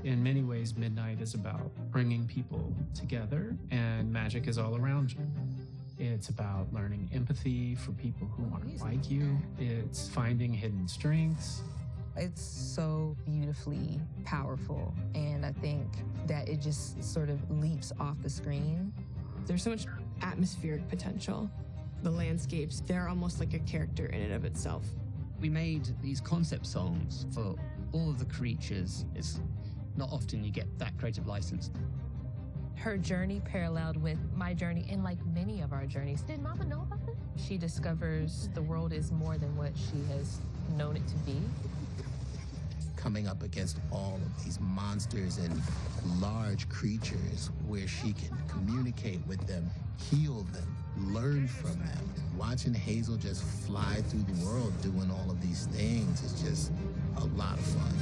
In many ways, Midnight is about bringing people together, and magic is all around you. It's about learning empathy for people who aren't like you. It's finding hidden strengths. It's so beautifully powerful, and I think that it just sort of leaps off the screen. There's so much atmospheric potential. The landscapes, they're almost like a character in and of itself. We made these concept songs for all of the creatures. It's not often you get that creative license. Her journey paralleled with my journey, and like many of our journeys. Did Mama know about this? She discovers the world is more than what she has known it to be. Coming up against all of these monsters and large creatures where she can communicate with them, heal them, learn from them. Watching Hazel just fly through the world doing all of these things is just a lot of fun.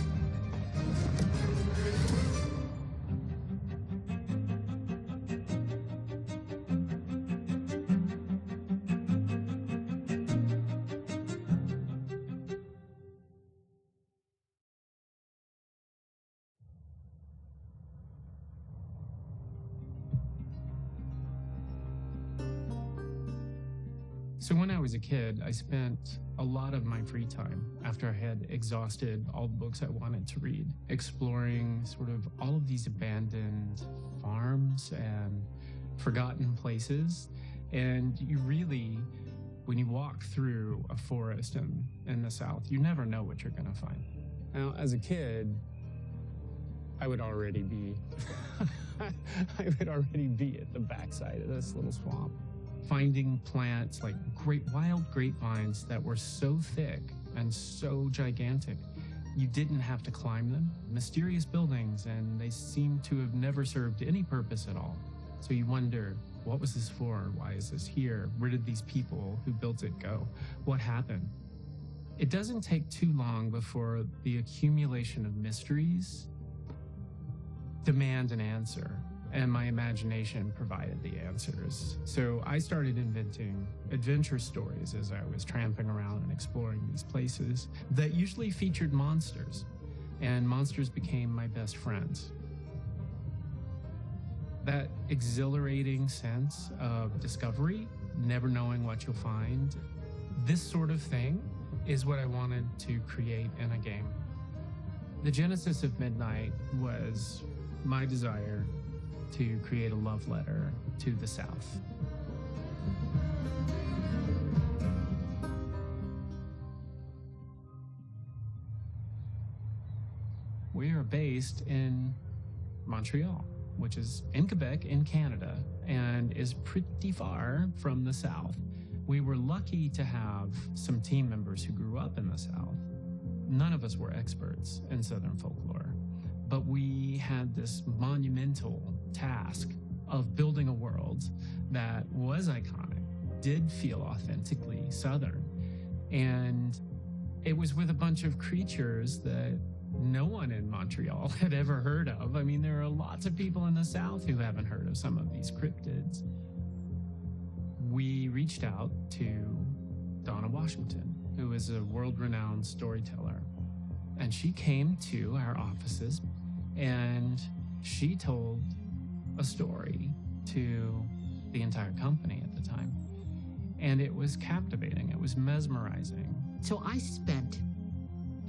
So when I was a kid, I spent a lot of my free time after I had exhausted all the books I wanted to read, exploring sort of all of these abandoned farms and forgotten places. And you really, when you walk through a forest in the South, you never know what you're going to find. Now, as a kid, I would already be at the backside of this little swamp, finding plants like wild grapevines that were so thick and so gigantic, you didn't have to climb them. Mysterious buildings, and they seem to have never served any purpose at all. So you wonder, what was this for? Why is this here? Where did these people who built it go? What happened? It doesn't take too long before the accumulation of mysteries demand an answer. And my imagination provided the answers. So I started inventing adventure stories as I was tramping around and exploring these places that usually featured monsters. And monsters became my best friends. That exhilarating sense of discovery, never knowing what you'll find, this sort of thing is what I wanted to create in a game. The genesis of Midnight was my desire to create a love letter to the South. We are based in Montreal, which is in Quebec, in Canada, and is pretty far from the South. We were lucky to have some team members who grew up in the South. None of us were experts in Southern folklore, but we had this monumental task of building a world that was iconic, did feel authentically Southern, and it was with a bunch of creatures that no one in Montreal had ever heard of. I mean, there are lots of people in the South who haven't heard of some of these cryptids. We reached out to Donna Washington, who is a world-renowned storyteller, and she came to our offices and she told a story to the entire company at the time. And it was captivating. It was mesmerizing. So I spent,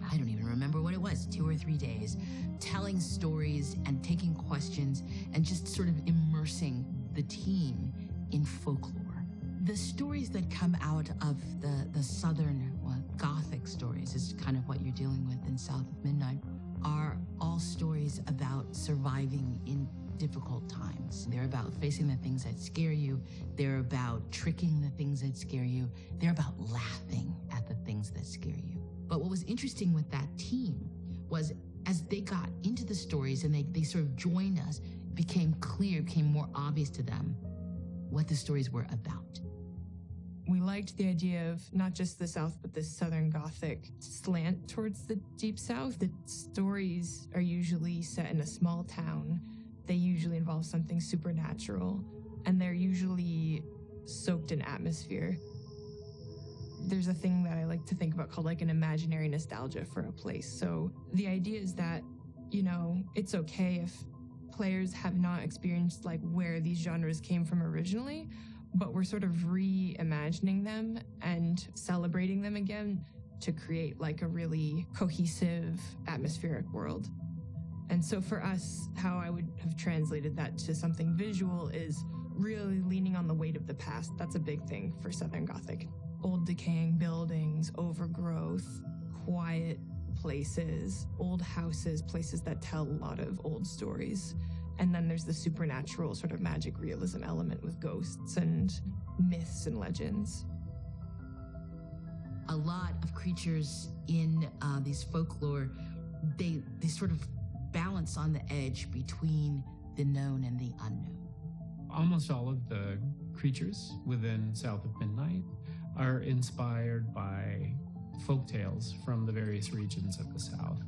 I don't even remember what it was, 2 or 3 days, telling stories and taking questions and just sort of immersing the team in folklore. The stories that come out of the Southern, Gothic stories is kind of what you're dealing with in South of Midnight, are all stories about surviving in difficult times. They're about facing the things that scare you. They're about tricking the things that scare you. They're about laughing at the things that scare you. But what was interesting with that team was as they got into the stories and they sort of joined us, it became clear, it became more obvious to them what the stories were about. We liked the idea of not just the South, but the Southern Gothic slant towards the Deep South. The stories are usually set in a small town. They usually involve something supernatural, and they're usually soaked in atmosphere. There's a thing that I like to think about called like an imaginary nostalgia for a place. So the idea is that you know, it's okay if players have not experienced like where these genres came from originally, but we're sort of reimagining them and celebrating them again to create like a really cohesive atmospheric world. And so for us, how I would have translated that to something visual is really leaning on the weight of the past. That's a big thing for Southern Gothic. Old decaying buildings, overgrowth, quiet places, old houses, places that tell a lot of old stories. And then there's the supernatural sort of magic realism element with ghosts and myths and legends. A lot of creatures in these folklore, they sort of balance on the edge between the known and the unknown. Almost all of the creatures within South of Midnight are inspired by folk tales from the various regions of the South.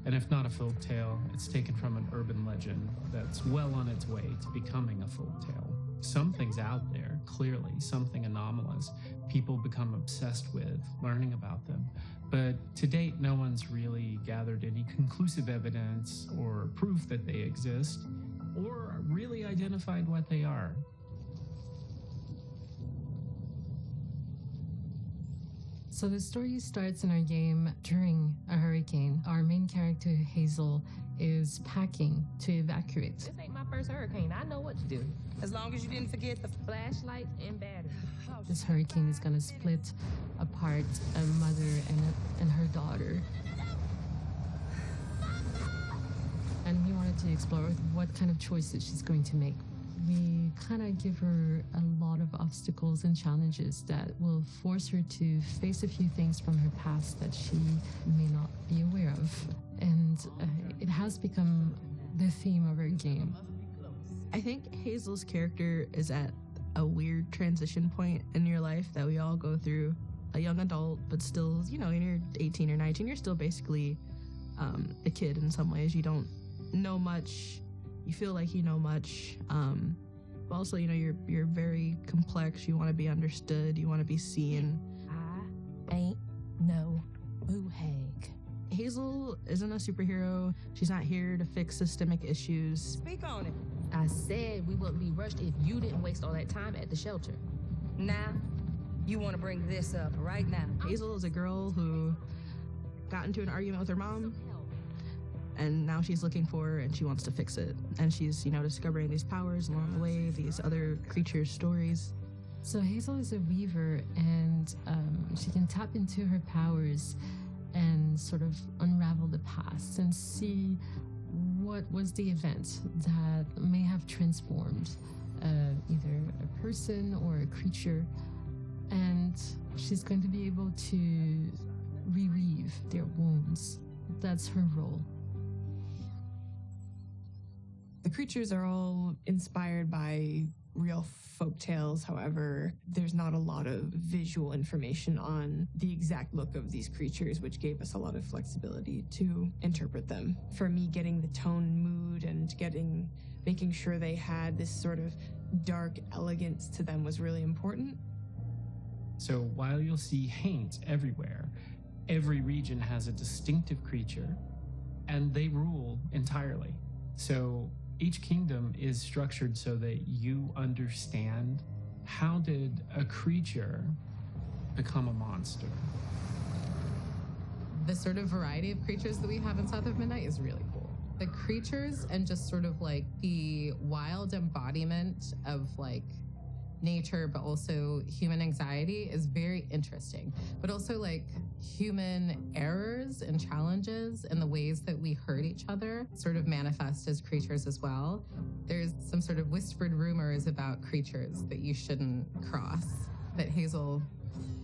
And if not a folk tale, it's taken from an urban legend that's well on its way to becoming a folk tale. Something's out there, clearly, something anomalous. People become obsessed with learning about them. But to date, no one's really gathered any conclusive evidence or proof that they exist, or really identified what they are. So the story starts in our game during a hurricane. Our main character, Hazel, is packing to evacuate. This ain't my first hurricane. I know what to do. As long as you didn't forget the Flashlight and battery. This hurricane is going to split apart a mother and her daughter. And we wanted to explore what kind of choices she's going to make. We kind of give her a lot of obstacles and challenges that will force her to face a few things from her past that she may not be aware of. And it has become the theme of our game. I think Hazel's character is at a weird transition point in your life that we all go through. A young adult, but still, you know, when you're 18 or 19, you're still basically a kid in some ways. You don't know much. You feel like you know much. But also, you know, you're very complex. You want to be understood. You want to be seen. I ain't no boo-hag. Hazel isn't a superhero. She's not here to fix systemic issues. Speak on it. I said we wouldn't be rushed if you didn't waste all that time at the shelter. Now, you want to bring this up right now. Hazel is a girl who got into an argument with her mom, and now she's looking for her and she wants to fix it. And she's, you know, discovering these powers along the way, these other creatures' stories. So Hazel is a weaver, and she can tap into her powers and sort of unravel the past and see what was the event that may have transformed either a person or a creature. And she's going to be able to reweave their wounds. That's her role. The creatures are all inspired by real folk tales. However, there's not a lot of visual information on the exact look of these creatures, which gave us a lot of flexibility to interpret them. For me, getting the tone, mood, and making sure they had this sort of dark elegance to them was really important. So while you'll see Haints everywhere, every region has a distinctive creature, and they rule entirely. So each kingdom is structured so that you understand, how did a creature become a monster? The sort of variety of creatures that we have in South of Midnight is really cool. The creatures and just sort of like the wild embodiment of like nature, but also human anxiety is very interesting. But also like human errors and challenges and the ways that we hurt each other sort of manifest as creatures as well. There's some sort of whispered rumors about creatures that you shouldn't cross, that Hazel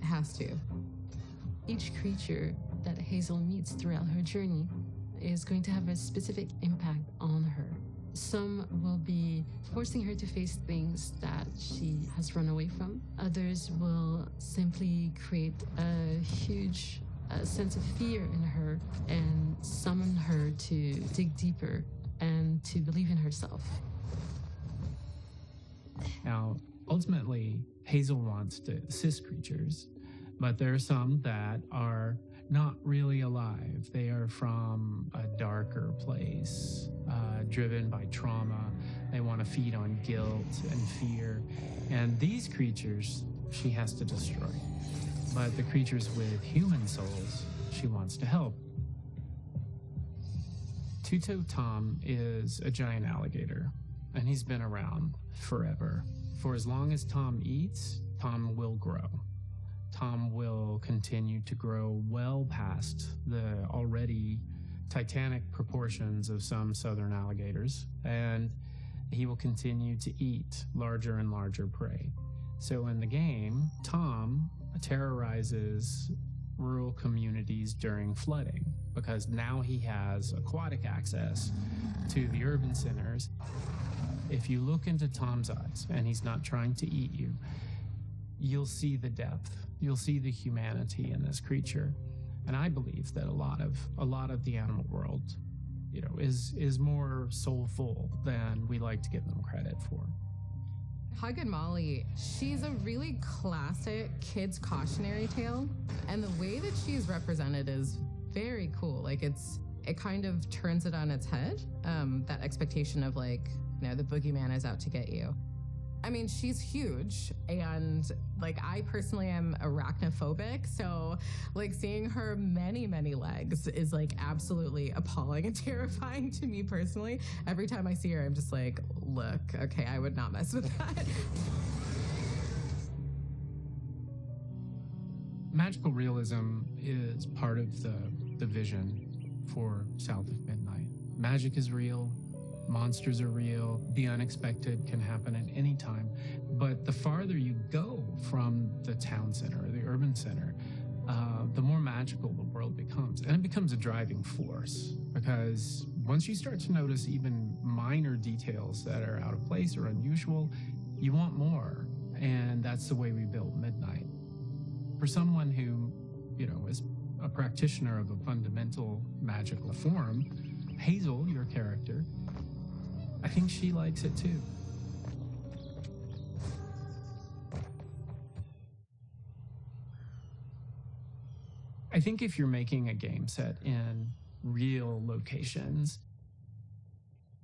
has to. Each creature that Hazel meets throughout her journey is going to have a specific impact on her. Some will be forcing her to face things that she has run away from. Others will simply create a huge sense of fear in her and summon her to dig deeper and to believe in herself. Now, ultimately, Hazel wants to assist creatures, but there are some that are not really alive. They are from a darker place, driven by trauma. They want to feed on guilt and fear. And these creatures she has to destroy. But the creatures with human souls, she wants to help. Two-Toe Tom is a giant alligator, and he's been around forever. For as long as Tom eats, Tom will grow. Tom will continue to grow well past the already titanic proportions of some southern alligators, and he will continue to eat larger and larger prey. So in the game, Tom terrorizes rural communities during flooding because now he has aquatic access to the urban centers. If you look into Tom's eyes and he's not trying to eat you, you'll see the depth. You'll see the humanity in this creature. And I believe that a lot of the animal world, is more soulful than we like to give them credit for. Hug and Molly, she's a really classic kids cautionary tale, and the way that she's represented is very cool. Like it kind of turns it on its head. That expectation of the boogeyman is out to get you. I mean, she's huge, and I personally am arachnophobic, so seeing her many legs is absolutely appalling and terrifying to me personally. Every time I see her, I'm just look, okay, I would not mess with that. Magical realism is part of the vision for South of Midnight. Magic is real. Monsters are real. The unexpected can happen at any time. But the farther you go from the town center or the urban center, the more magical the world becomes. And it becomes a driving force because once you start to notice even minor details that are out of place or unusual, you want more. And that's the way we built Midnight. For someone who, is a practitioner of a fundamental magical form, Hazel, your character, I think she likes it too. I think if you're making a game set in real locations,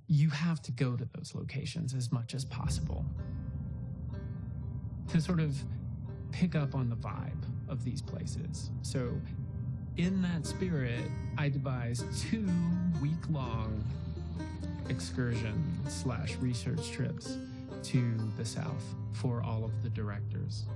you have to go to those locations as much as possible to sort of pick up on the vibe of these places. So in that spirit, I devised 2 week-long excursion/research trips to the South for all of the directors.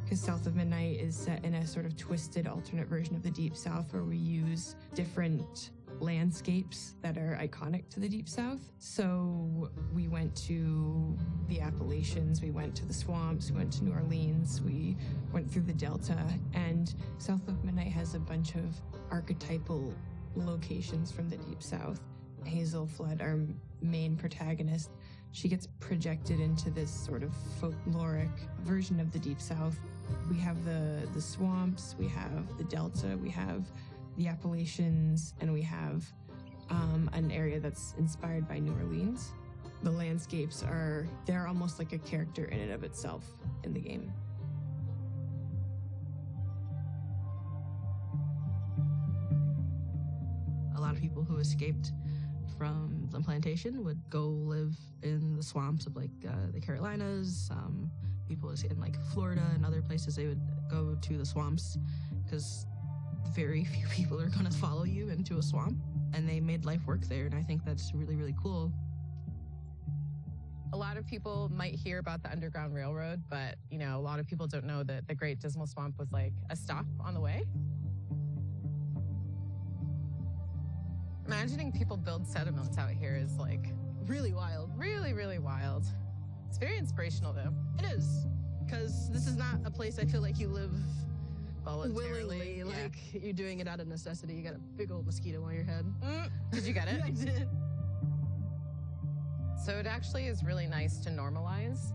Because South of Midnight is set in a sort of twisted alternate version of the Deep South where we use different landscapes that are iconic to the Deep South. So we went to the Appalachians, we went to the swamps, we went to New Orleans, we went through the Delta, and South of Midnight has a bunch of archetypal locations from the Deep South. Hazel Flood, our main protagonist, she gets projected into this sort of folkloric version of the Deep South. We have the swamps, we have the Delta, we have the Appalachians, and we have an area that's inspired by New Orleans. The landscapes they're almost like a character in and of itself in the game. A lot of people who escaped from the plantation would go live in the swamps of the Carolinas. People in Florida and other places, they would go to the swamps because very few people are going to follow you into a swamp, and they made life work there, and I think that's really, really cool. A lot of people might hear about the Underground Railroad, but a lot of people don't know that the Great Dismal Swamp was a stop on the way. Imagining people build settlements out here is Really wild. Really, really wild. It's very inspirational though. It is, because this is not a place I feel like you live willingly. You're doing it out of necessity. You got a big old mosquito on your head. Did you get it? I did. So it actually is really nice to normalize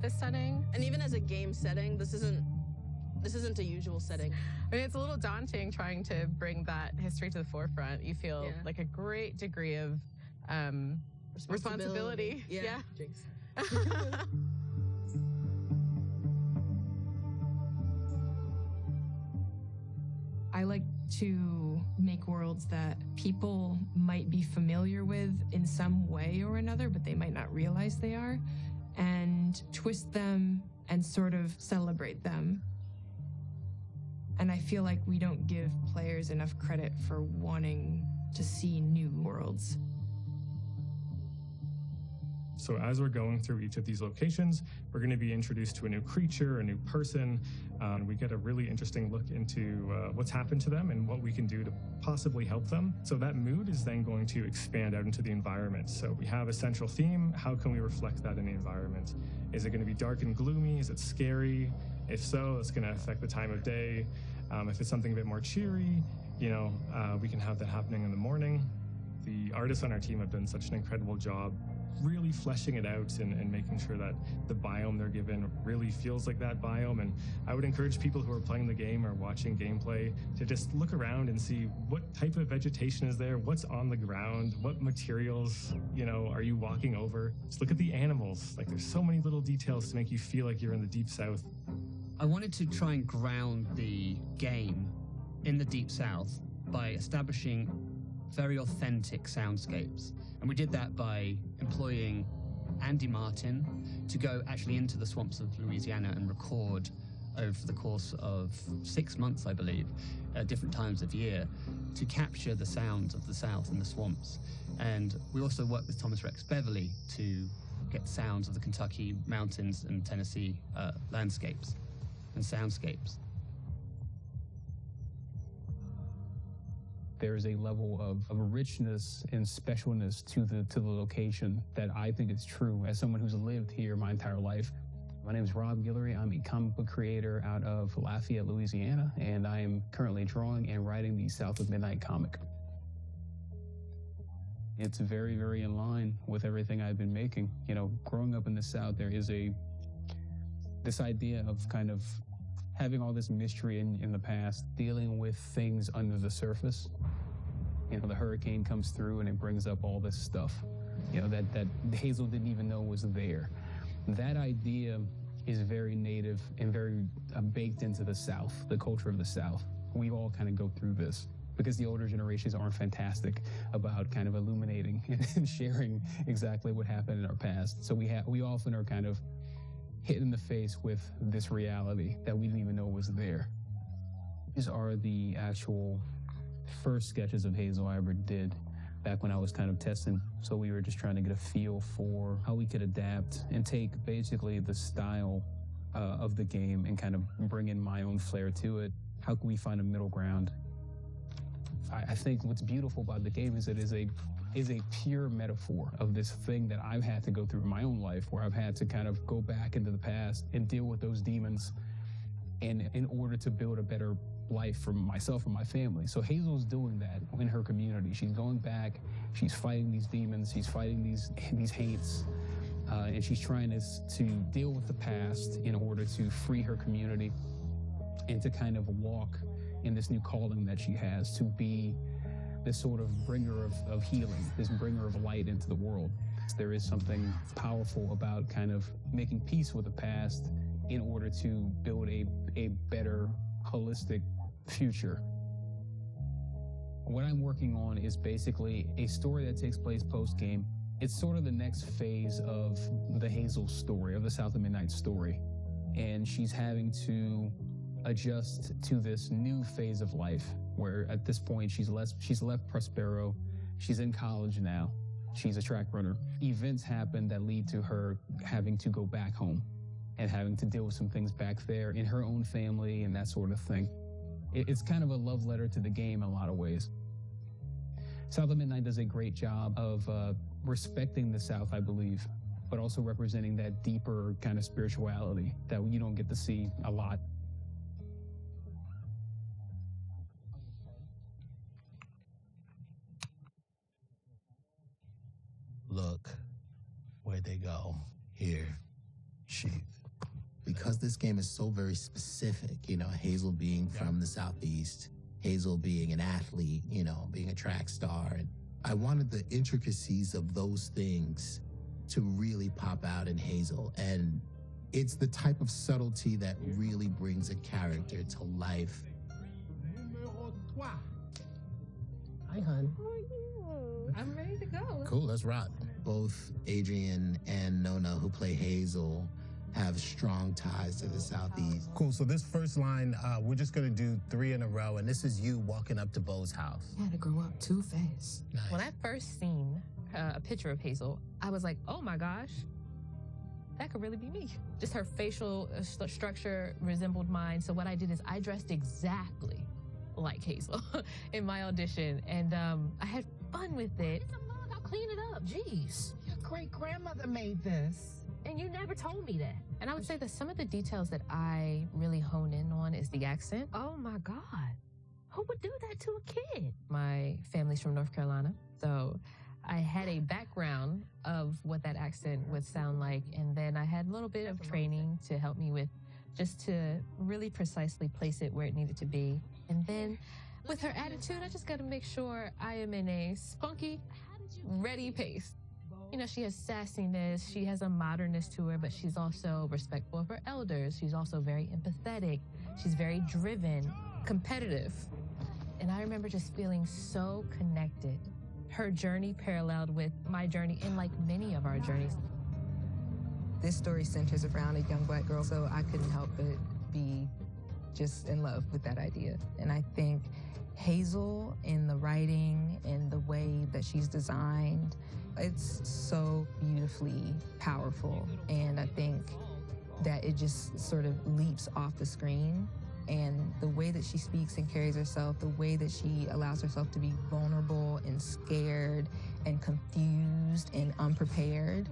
this setting. And even as a game setting, this isn't a usual setting. I mean, it's a little daunting trying to bring that history to the forefront. You feel a great degree of responsibility. Yeah. I like to make worlds that people might be familiar with in some way or another, but they might not realize they are, and twist them and sort of celebrate them. And I feel like we don't give players enough credit for wanting to see new worlds. So as we're going through each of these locations, we're going to be introduced to a new creature, a new person. We get a really interesting look into what's happened to them and what we can do to possibly help them. So that mood is then going to expand out into the environment. So we have a central theme. How can we reflect that in the environment? Is it going to be dark and gloomy? Is it scary? If so, it's going to affect the time of day. If it's something a bit more cheery, we can have that happening in the morning. The artists on our team have done such an incredible job really fleshing it out and making sure that the biome they're given really feels like that biome. And I would encourage people who are playing the game or watching gameplay to just look around and see what type of vegetation is there, what's on the ground, what materials, are you walking over. Just look at the animals. Like, there's so many little details to make you feel like you're in the Deep South. I wanted to try and ground the game in the Deep South by establishing very authentic soundscapes. And we did that by employing Andy Martin to go actually into the swamps of Louisiana and record over the course of 6 months, I believe, at different times of year, to capture the sounds of the South and the swamps. And we also worked with Thomas Rex Beverly to get sounds of the Kentucky mountains and Tennessee landscapes and soundscapes. There's a level of richness and specialness to the location that I think is true as someone who's lived here my entire life. My name is Rob Guillory. I'm a comic book creator out of Lafayette, Louisiana, and I am currently drawing and writing the South of Midnight comic. It's very, very in line with everything I've been making. Growing up in the South, there is this idea of kind of having all this mystery in the past, dealing with things under the surface. The hurricane comes through and it brings up all this stuff, that Hazel didn't even know was there. That idea is very native and very baked into the South, the culture of the South. We all kind of go through this because the older generations aren't fantastic about kind of illuminating and sharing exactly what happened in our past. So we often are kind of hit in the face with this reality that we didn't even know was there. These are the actual first sketches of Hazel I ever did back when I was kind of testing. So we were just trying to get a feel for how we could adapt and take basically the style of the game and kind of bring in my own flair to it. How can we find a middle ground? I think what's beautiful about the game is it is a pure metaphor of this thing that I've had to go through in my own life, where I've had to kind of go back into the past and deal with those demons in order to build a better life for myself and my family. So Hazel's doing that in her community. She's going back, she's fighting these demons, she's fighting these Haints, and she's trying to deal with the past in order to free her community and to kind of walk in this new calling that she has to be this sort of bringer of healing, this bringer of light into the world. There is something powerful about kind of making peace with the past in order to build a better, holistic future. What I'm working on is basically a story that takes place post-game. It's sort of the next phase of the Hazel story, of the South of Midnight story. And she's having to adjust to this new phase of life, where at this point she's left Prospero, she's in college now, she's a track runner. Events happen that lead to her having to go back home and having to deal with some things back there in her own family and that sort of thing. It's kind of a love letter to the game in a lot of ways. South of Midnight does a great job of respecting the South, I believe, but also representing that deeper kind of spirituality that you don't get to see a lot. Look, where'd they go? Here, sheep. Because this game is so very specific, Hazel being from the Southeast, Hazel being an athlete, being a track star. And I wanted the intricacies of those things to really pop out in Hazel. And it's the type of subtlety that really brings a character to life. Hi, hun. How are you? I'm ready to go. Cool, let's rock. Both Adrian and Nona, who play Hazel, have strong ties to the Southeast. Cool, so this first line, we're just gonna do 3 in a row, and this is you walking up to Bo's house. I had to grow up too fast. Nice. When I first seen a picture of Hazel, I was like, oh my gosh, that could really be me. Just her facial structure resembled mine. So what I did is I dressed exactly like Hazel in my audition. And I had fun with it. It's a mug, I'll clean it up. Jeez. Your great-grandmother made this. And you never told me that. And I would say that some of the details that I really hone in on is the accent. Oh my God. Who would do that to a kid? My family's from North Carolina. So I had a background of what that accent would sound like. And then I had a little bit of training to help me with just to really precisely place it where it needed to be. And then with her attitude, I just got to make sure I am in a spunky, ready pace. You know, she has sassiness, she has a modernness to her, but she's also respectful of her elders. She's also very empathetic. She's very driven, competitive. And I remember just feeling so connected. Her journey paralleled with my journey and like many of our journeys. This story centers around a young Black girl, so I couldn't help but be just in love with that idea. And I think Hazel, in the writing and the way that she's designed, it's so beautifully powerful. And I think that it just sort of leaps off the screen. And the way that she speaks and carries herself, the way that she allows herself to be vulnerable and scared and confused and unprepared,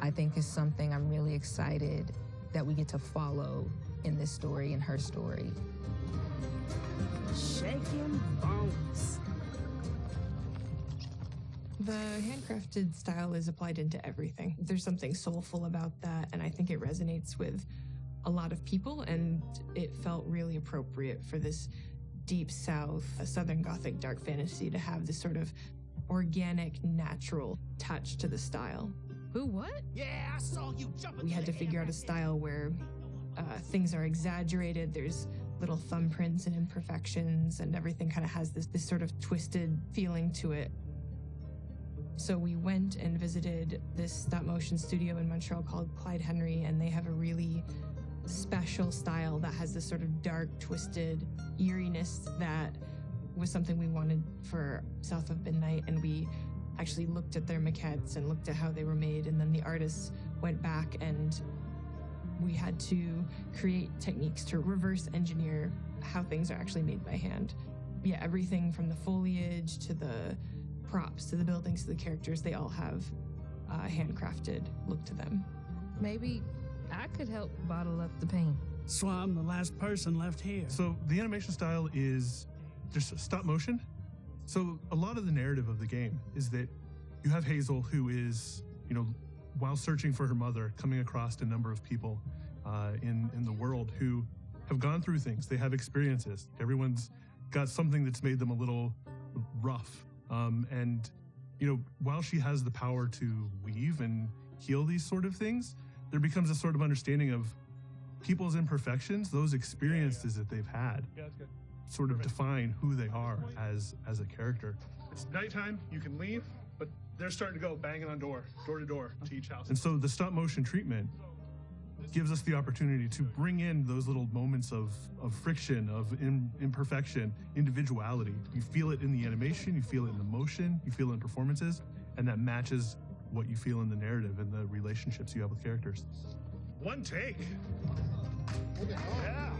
I think is something I'm really excited that we get to follow in this story and her story. Shaking bones. The handcrafted style is applied into everything. There's something soulful about that, and I think it resonates with a lot of people, and it felt really appropriate for this deep South, Southern Gothic dark fantasy to have this sort of organic, natural touch to the style. Who, what? Yeah, I saw you jumping. We had to figure out a style where things are exaggerated, there's little thumbprints and imperfections, and everything kind of has this sort of twisted feeling to it. So we went and visited this stop motion studio in Montreal called Clyde Henry, and they have a really special style that has this sort of dark, twisted eeriness that was something we wanted for South of Midnight. And we actually looked at their maquettes and looked at how they were made, and then the artists went back and we had to create techniques to reverse engineer how things are actually made by hand. Yeah, everything from the foliage to the props to the buildings to the characters, they all have a handcrafted look to them. Maybe I could help bottle up the paint. So I'm the last person left here. So the animation style is just stop motion. So a lot of the narrative of the game is that you have Hazel, who is, you know, while searching for her mother, coming across a number of people in the world who have gone through things. They have experiences. Everyone's got something that's made them a little rough. And, you know, while she has the power to weave and heal these sort of things, there becomes a sort of understanding of people's imperfections, those experiences that they've had, sort of define who they are as a character. It's nighttime, you can leave, but they're starting to go banging on door to door to each house. And so the stop motion treatment gives us the opportunity to bring in those little moments of friction, of imperfection, individuality. You feel it in the animation, you feel it in the motion, you feel it in performances, and that matches what you feel in the narrative and the relationships you have with characters. One take. Yeah.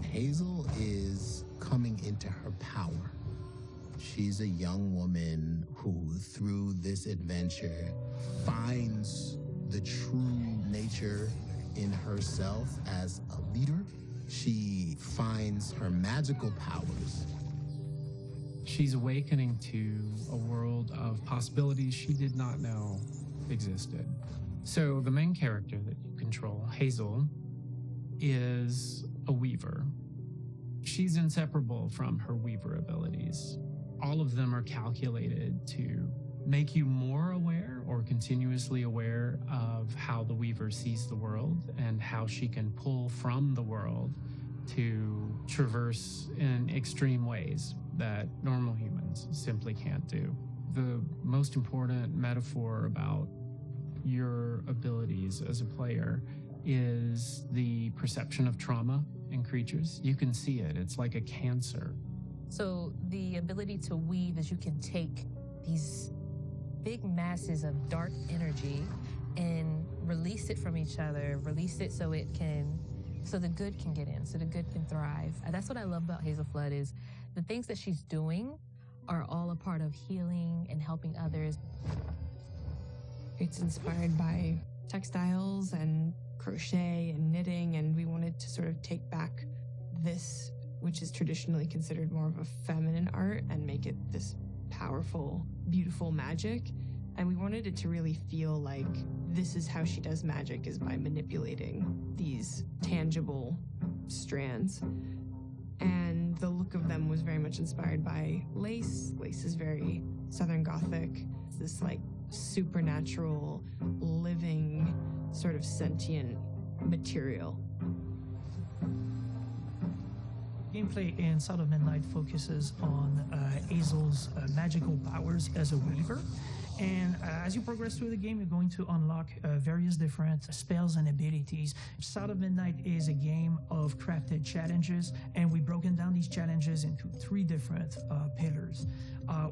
Hazel is coming into her power. She's a young woman who, through this adventure, finds the true nature in herself as a leader. She finds her magical powers. She's awakening to a world of possibilities she did not know existed. So the main character that you control, Hazel, is a weaver. She's inseparable from her weaver abilities. All of them are calculated to make you more aware or continuously aware of how the weaver sees the world and how she can pull from the world to traverse in extreme ways that normal humans simply can't do. The most important metaphor about your abilities as a player is the perception of trauma in creatures. You can see it. It's like a cancer. So the ability to weave is you can take these big masses of dark energy and release it from each other, release it so the good can get in, so the good can thrive. And that's what I love about Hazel Flood is the things that she's doing are all a part of healing and helping others. It's inspired by textiles and crochet and knitting, and we wanted to sort of take back this, which is traditionally considered more of a feminine art, and make it this powerful, beautiful magic. And we wanted it to really feel like this is how she does magic, is by manipulating these tangible strands. And the look of them was very much inspired by lace. Lace is very Southern Gothic. It's this like supernatural, living, sort of sentient material. Gameplay in South of Midnight focuses on Hazel's magical powers as a weaver. And as you progress through the game, you're going to unlock various different spells and abilities. South of Midnight is a game of crafted challenges, and we've broken down these challenges into 3 different pillars.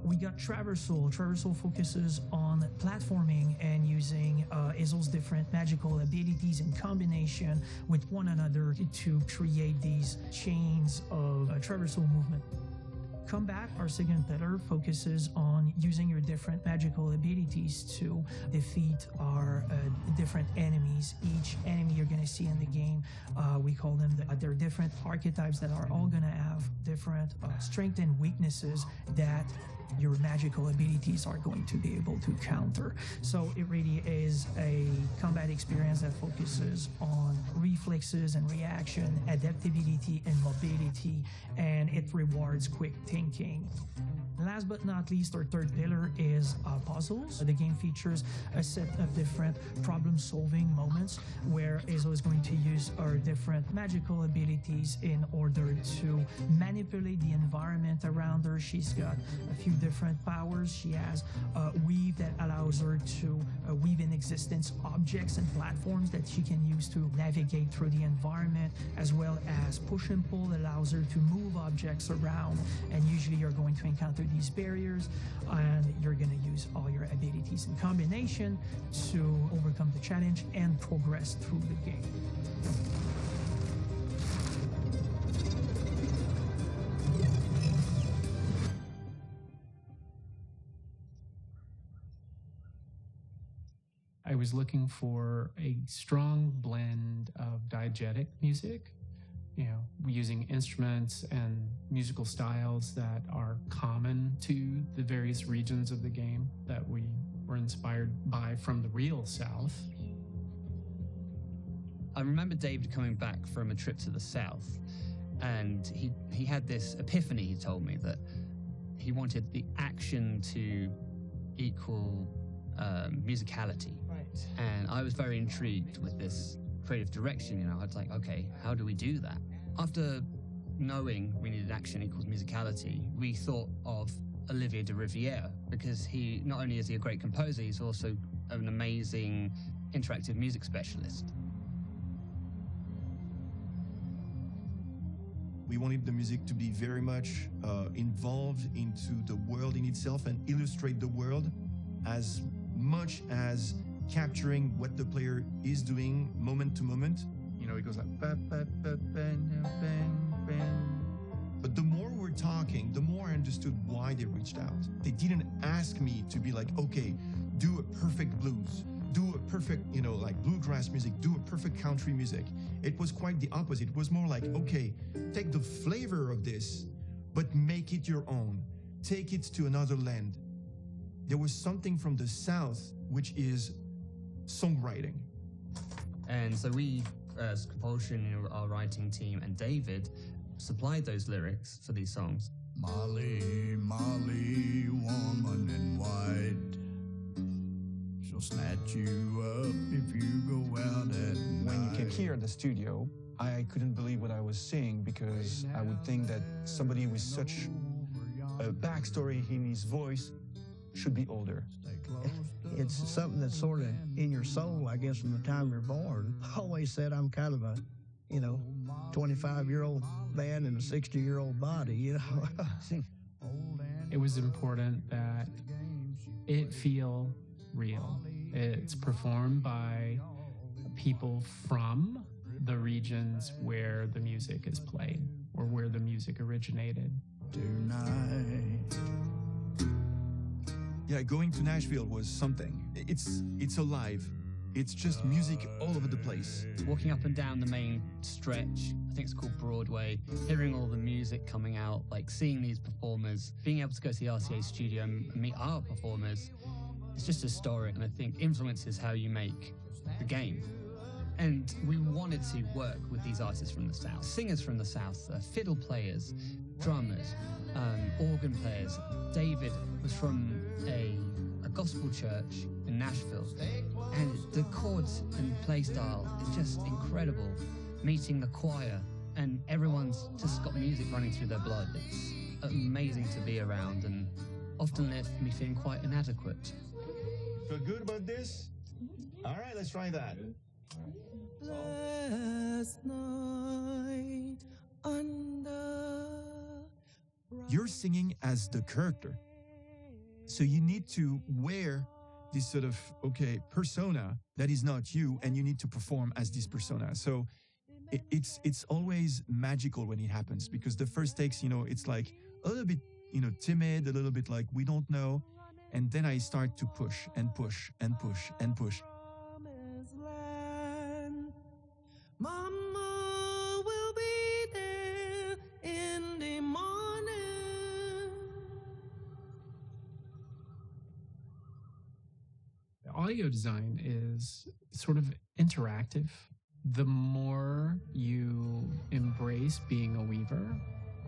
We got Traversal. Traversal focuses on platforming and using Hazel's different magical abilities in combination with one another to create these chains of traversal movement. Combat, our second pillar, focuses on using your different magical abilities to defeat our different enemies. Each enemy you're going to see in the game, we call them, they're different archetypes that are all going to have different strengths and weaknesses that your magical abilities are going to be able to counter. So it really is a combat experience that focuses on reflexes and reaction, adaptability and mobility, and it rewards quick thinking. Last but not least, our third pillar is puzzles. The game features a set of different problem-solving moments where Hazel is going to use her different magical abilities in order to manipulate the environment around her. She's got a few different powers. She has weave that allows her to weave in existence objects and platforms that she can use to navigate through the environment, as well as push and pull that allows her to move objects around. And usually you're going to encounter these barriers, and you're going to use all your abilities in combination to overcome the challenge and progress through the game. I was looking for a strong blend of diegetic music, using instruments and musical styles that are common to the various regions of the game that we were inspired by from the real South. I remember David coming back from a trip to the South, and he had this epiphany. He told me that he wanted the action to equal musicality. Right. And I was very intrigued with this creative direction. I was like, okay, how do we do that? After knowing we needed action equals musicality, we thought of Olivier de Rivière, because he, not only is he a great composer, he's also an amazing interactive music specialist. We wanted the music to be very much involved into the world in itself and illustrate the world as much as capturing what the player is doing moment to moment. It goes like ba, ba, ba, ba, ba, ba. But the more we're talking, the more I understood why they reached out. They didn't ask me to be like, okay, do a perfect blues, do a perfect, like bluegrass music, do a perfect country music. It was quite the opposite. It was more like, okay, take the flavor of this, but make it your own. Take it to another land. There was something from the South, which is songwriting. And so we, as Compulsion, our writing team, and David, supplied those lyrics for these songs. Molly, Molly, woman in white, she'll snatch you up if you go out at night. When you came here at the studio, I couldn't believe what I was seeing because I would think that somebody with such a backstory in his voice should be older. It's something that's sort of in your soul, I guess, from the time you're born. I always said I'm kind of a, 25-year-old man in a 60-year-old body, It was important that it feel real. It's performed by people from the regions where the music is played or where the music originated. Tonight. Yeah, going to Nashville was something. It's alive. It's just music all over the place. Walking up and down the main stretch, I think it's called Broadway, hearing all the music coming out, like seeing these performers, being able to go to the RCA studio and meet our performers, it's just historic, and I think influences how you make the game. And we wanted to work with these artists from the South, singers from the South, fiddle players, drummers, organ players. David was from a gospel church in Nashville, and the chords and play style is just incredible. Meeting the choir, and everyone's just got music running through their blood. It's amazing to be around, and often left me feeling quite inadequate. Feel good about this? All right, let's try that. Last night under. You're singing as the character. So you need to wear this sort of, persona that is not you, and you need to perform as this persona. So it's always magical when it happens, because the first takes, it's like a little bit, timid, a little bit like we don't know. And then I start to push and push and push and push. Mama will be there in the morning. Audio design is sort of interactive. The more you embrace being a weaver,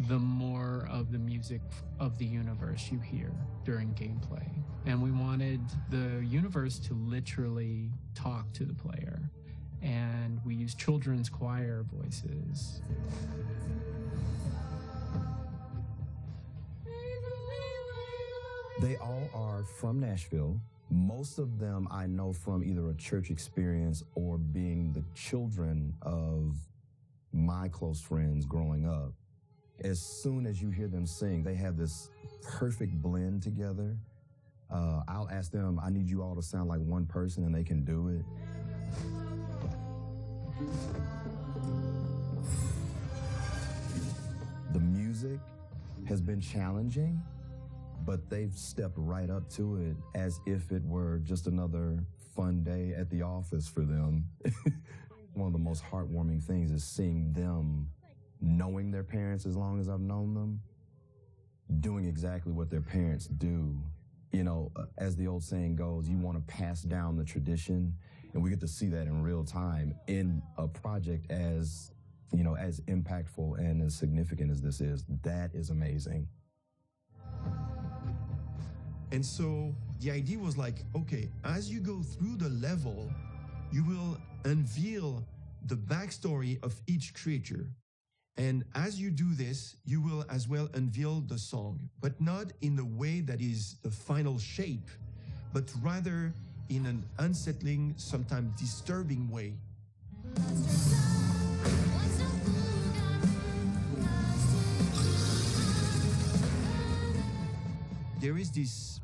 the more of the music of the universe you hear during gameplay. And we wanted the universe to literally talk to the player. And we used children's choir voices. They all are from Nashville. Most of them I know from either a church experience or being the children of my close friends growing up. As soon as you hear them sing, they have this perfect blend together. I'll ask them, I need you all to sound like one person, and they can do it. The music has been challenging, but they've stepped right up to it as if it were just another fun day at the office for them. One of the most heartwarming things is seeing them, knowing their parents as long as I've known them, doing exactly what their parents do. As the old saying goes, you want to pass down the tradition, and we get to see that in real time in a project as impactful and as significant as this is. That is amazing. And so the idea was like, as you go through the level, you will unveil the backstory of each creature. And as you do this, you will as well unveil the song, but not in the way that is the final shape, but rather in an unsettling, sometimes disturbing way. There is this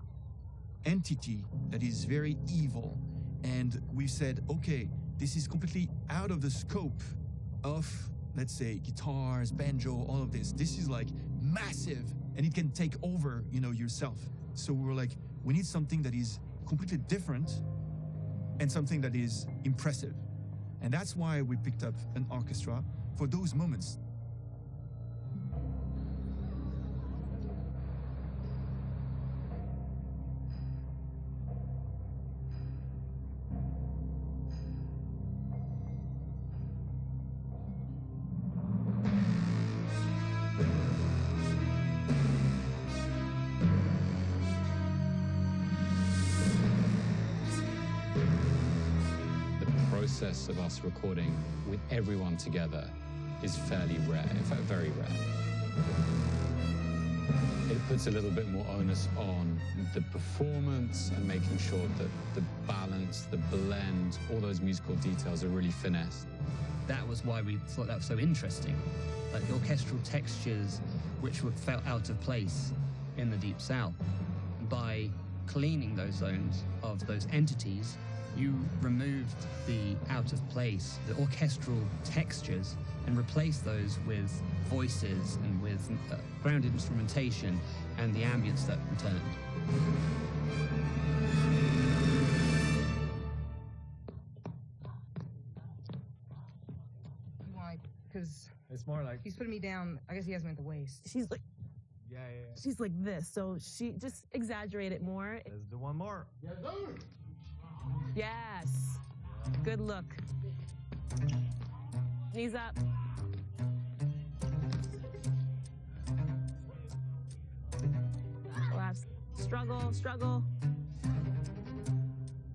entity that is very evil, and we said, this is completely out of the scope of, let's say, guitars, banjo, all of this. This is like massive, and it can take over, yourself. So we were like, we need something that is completely different and something that is impressive. And that's why we picked up an orchestra for those moments. Of us recording with everyone together is fairly rare, in fact, very rare. It puts a little bit more onus on the performance and making sure that the balance, the blend, all those musical details are really finessed. That was why we thought that was so interesting. Like the orchestral textures, which felt out of place in the Deep South. By cleaning those zones of those entities, you removed the out of place, the orchestral textures, and replaced those with voices and with ground instrumentation and the ambience that returned. Because it's more like he's putting me down. I guess he has me at the waist. She's like, yeah. She's like this, so she just exaggerate it more. Let's do one more. Yes. Good look. Knees up. Collapse. Struggle.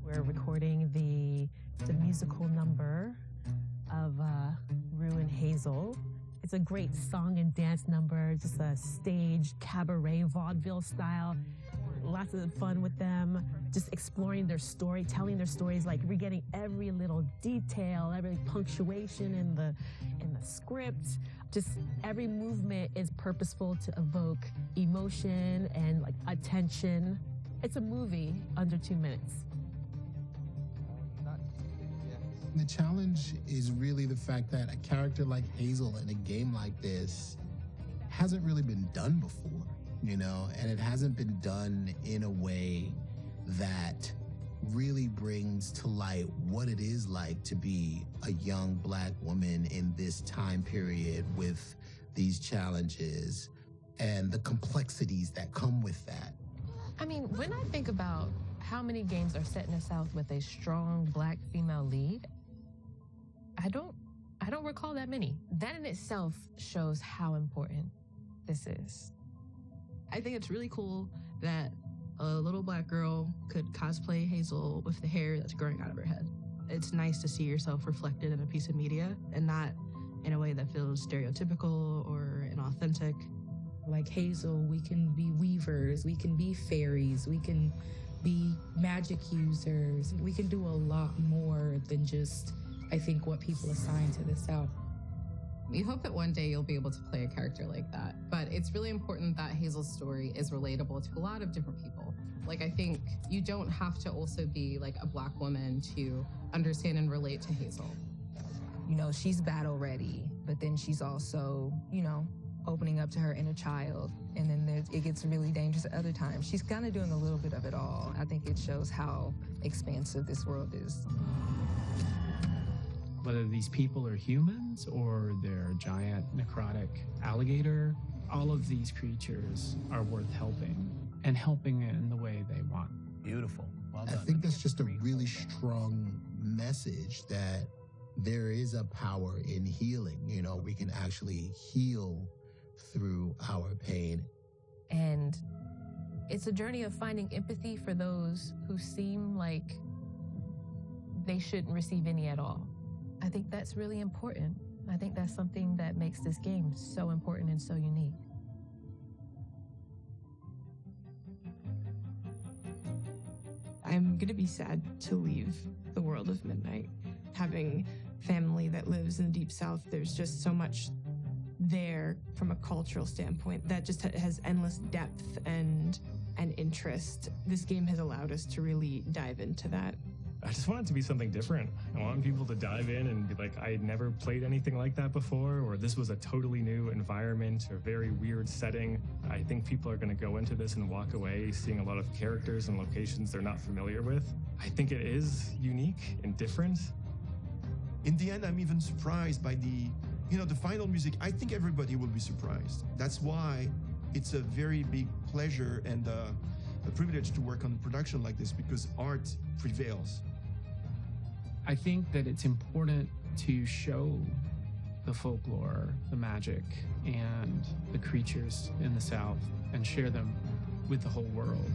We're recording the musical number of Rue and Hazel. It's a great song and dance number, just a stage cabaret vaudeville style. Lots of fun with them, just exploring their story, telling their stories, like we're getting every little detail, every punctuation in the script. Just every movement is purposeful to evoke emotion and like attention. It's a movie under 2 minutes. The challenge is really the fact that a character like Hazel in a game like this hasn't really been done before, you know, and it hasn't been done in a way that really brings to light what it is like to be a young Black woman in this time period with these challenges and the complexities that come with that. I mean, when I think about how many games are set in the South with a strong Black female lead, I don't recall that many. That in itself shows how important this is. I think it's really cool that a little Black girl could cosplay Hazel with the hair that's growing out of her head. It's nice to see yourself reflected in a piece of media and not in a way that feels stereotypical or inauthentic. Like Hazel, we can be weavers, we can be fairies, we can be magic users. We can do a lot more than just, I think, what people assign to the South. We hope that one day you'll be able to play a character like that. But it's really important that Hazel's story is relatable to a lot of different people. Like, I think you don't have to also be like a Black woman to understand and relate to Hazel. You know, she's battle ready, but then she's also, you know, opening up to her inner child. And then it gets really dangerous at other times. She's kind of doing a little bit of it all. I think it shows how expansive this world is. Whether these people are humans or they're a giant necrotic alligator, all of these creatures are worth helping, and helping in the way they want. Beautiful. Well done. I think that's just a really strong message that there is a power in healing. You know, we can actually heal through our pain. And it's a journey of finding empathy for those who seem like they shouldn't receive any at all. I think that's really important. I think that's something that makes this game so important and so unique. I'm gonna be sad to leave the world of Midnight. Having family that lives in the Deep South, there's just so much there from a cultural standpoint that just has endless depth and interest. This game has allowed us to really dive into that. I just want it to be something different. I want people to dive in and be like, I had never played anything like that before, or this was a totally new environment or very weird setting. I think people are going to go into this and walk away seeing a lot of characters and locations they're not familiar with. I think it is unique and different. In the end, I'm even surprised by the final music. I think everybody will be surprised. That's why it's a very big pleasure and a privilege to work on a production like this, because art prevails. I think that it's important to show the folklore, the magic, and the creatures in the South and share them with the whole world.